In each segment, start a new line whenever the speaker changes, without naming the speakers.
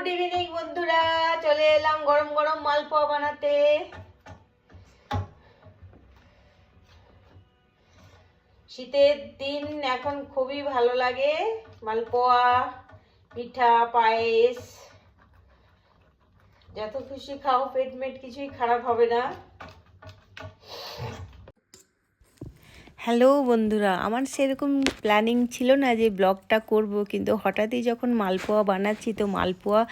Good evening বন্ধুরা, চলে এলাম গরম গরম মালপোয়া বানাতে। শীতের দিন এখন খুবই ভালো লাগে মালপোয়া, পিঠা, পায়েস, যত খুশি খাও, পেট মেট কিছুই খারাপ হবে না। হ্যালো বন্ধুরা, আমার সেরকম প্ল্যানিং ছিল না যে ব্লগটা করব, কিন্তু হঠাৎই যখন মালপোয়া বানাচ্ছি, তো মালপোয়া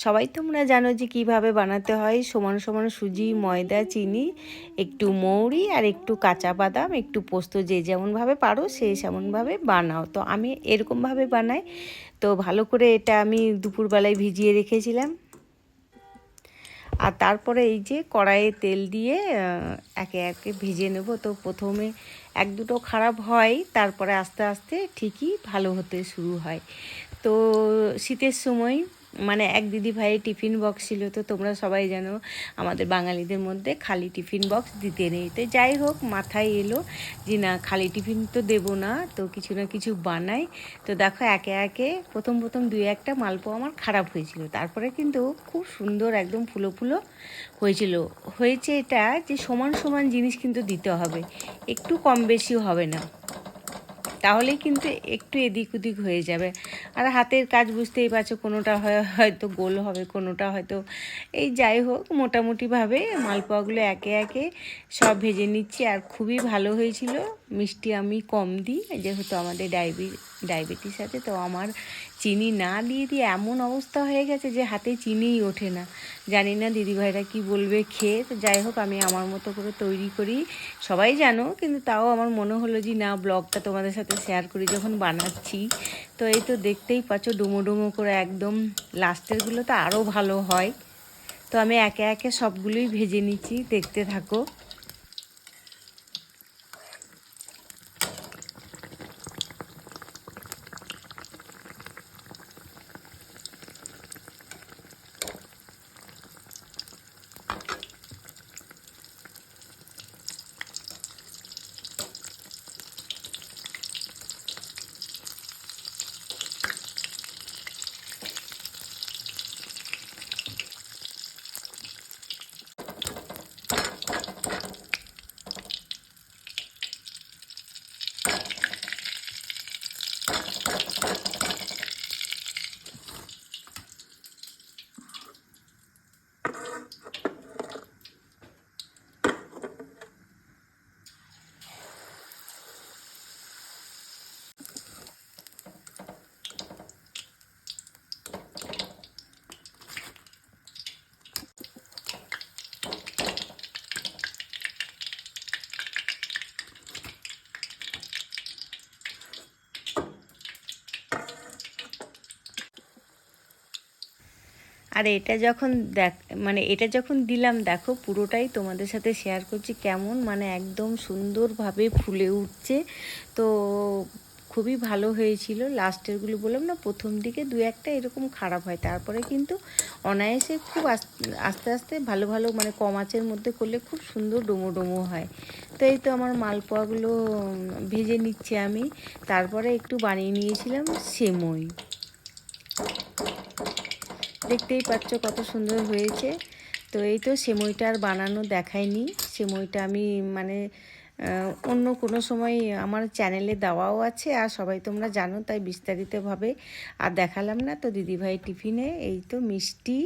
সবাই তোমরা জানো যে কিভাবে বানাতে হয়। সমান সমান সুজি, ময়দা, চিনি, একটু মৌরি আর একটু কাঁচা বাদাম, একটু পোস্ত, যে যেমনভাবে পারো সেই সেমনভাবে বানাও। তো আমি এরকমভাবে বানাই। তো ভালো করে এটা আমি দুপুরবেলায় ভিজিয়ে রেখেছিলাম। আর তারপরে এই যে কড়াইয়ে তেল দিয়ে একে একে ভেজে নেব। তো প্রথমে এক দুটো খারাপ হয়, তারপরে আস্তে আস্তে ঠিকই ভালো হতে শুরু হয়। তো শীতের সময় মানে এক দিদি ভাইয়ের টিফিন বক্স ছিল। তো তোমরা সবাই জানো আমাদের বাঙালিদের মধ্যে খালি টিফিন বক্স দিতে নেই। তো যাই হোক, মাথায় এলো যে না, খালি টিফিন তো দেবো না, তো কিছু না কিছু বানাই। তো দেখো একে একে প্রথম দুই একটা মালপোয়া আমার খারাপ হয়েছিল, তারপরে কিন্তু খুব সুন্দর একদম ফুলো ফুলো হয়েছে। এটা যে সমান সমান জিনিস কিন্তু দিতে হবে, একটু কম বেশিও হবে না, তাহলেই কিন্তু একটু এদিক ওদিক হয়ে যাবে। আর হাতের কাজ বুঝতেই পারছো, কোনোটা হয়তো গোল হবে, কোনোটা হয়তো এই যাই হোক, মোটামুটিভাবে মালপোয়াগুলো একে একে সব ভেজে নিচ্ছি। আর খুবই ভালো হয়েছিল। মিষ্টি আমি কম দিই, যেহেতু আমাদের ডায়াবেটিস আছে। তো আমার চিনি না দিয়ে দিয়ে এমন অবস্থা হয়ে গেছে যে হাতে চিনিই ওঠে না। জানি না দিদিভাইরা কি বলবে খেয়ে। তো যাই হোক, আমি আমার মতো করে তৈরি করি, সবাই জানো, কিন্তু তাও আমার মনে হলো যে না, ব্লগটা তোমাদের সাথে শেয়ার করি যখন বানাচ্ছি। তো এই তো দেখতেই পাচ্ছ, ডুমো ডুমো করে একদম লাস্টেরগুলো তো আরও ভালো হয়। তো আমি একে একে সবগুলোই ভেজে নিচ্ছি, দেখতে থাকো। আর এটা যখন এটা যখন দিলাম, দেখো পুরোটাই তোমাদের সাথে শেয়ার করছি, কেমন মানে একদম সুন্দরভাবে ফুলে উঠছে। তো খুবই ভালো হয়েছিল। লাস্টেরগুলো বললাম না, প্রথম দিকে দু একটা এরকম খারাপ হয়, তারপরে কিন্তু অনায়াসে খুব আস্তে আস্তে ভালো ভালো মানে কম আঁচের মধ্যে করলে খুব সুন্দর ডোমো ডোমো হয়। তো এই তো আমার মালপোয়াগুলো ভেজে নিচ্ছি আমি। তারপরে একটু বানিয়ে নিয়েছিলাম সেমই, দেখতেই পাচ্ছ কত সুন্দর হয়েছে। তো এই তো সেমইটা আর বানানো দেখায়নি। সেমইটা আমি মানে অন্য কোনো সময় আমার চ্যানেলে দেওয়াও আছে, আর সবাই তোমরা জানো, তাই বিস্তারিতভাবে আর দেখালাম না। তো দিদিভাই টিফিনে এই তো মিষ্টি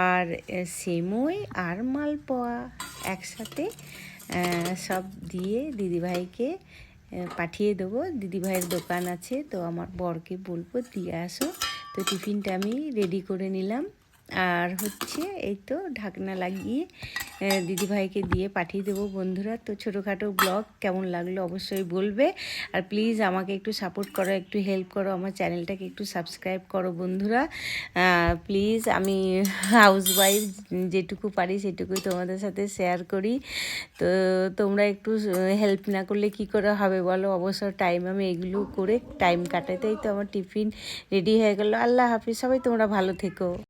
আর সেমই আর মালপোয়া একসাথে সব দিয়ে দিদিভাইকে পাঠিয়ে দেবো। দিদিভাইয়ের দোকান আছে, তো আমার বরকে বলবো দিয়ে আসো। তো টিফিনটা আমি রেডি করে নিলাম। আর হচ্ছে এই তো ঢাকনা লাগিয়ে দিদিভাইকে দিয়ে পাঠিয়ে দেবো বন্ধুরা। তো ছোটোখাটো ব্লগ কেমন লাগলো অবশ্যই বলবে। আর প্লিজ আমাকে একটু সাপোর্ট করো, একটু হেল্প করো, আমার চ্যানেলটাকে একটু সাবস্ক্রাইব করো বন্ধুরা প্লিজ। আমি হাউসওয়াইফ, যেটুকু পারি সেটুকুই তোমাদের সাথে শেয়ার করি। তো তোমরা একটু হেল্প না করলে কি করে হবে বলো। অবসর টাইম আমি এগুলো করে টাইম কাটাতেই তো আমার টিফিন রেডি হয়ে গেল। আল্লাহ হাফিজ, সবাই তোমরা ভালো থেকো।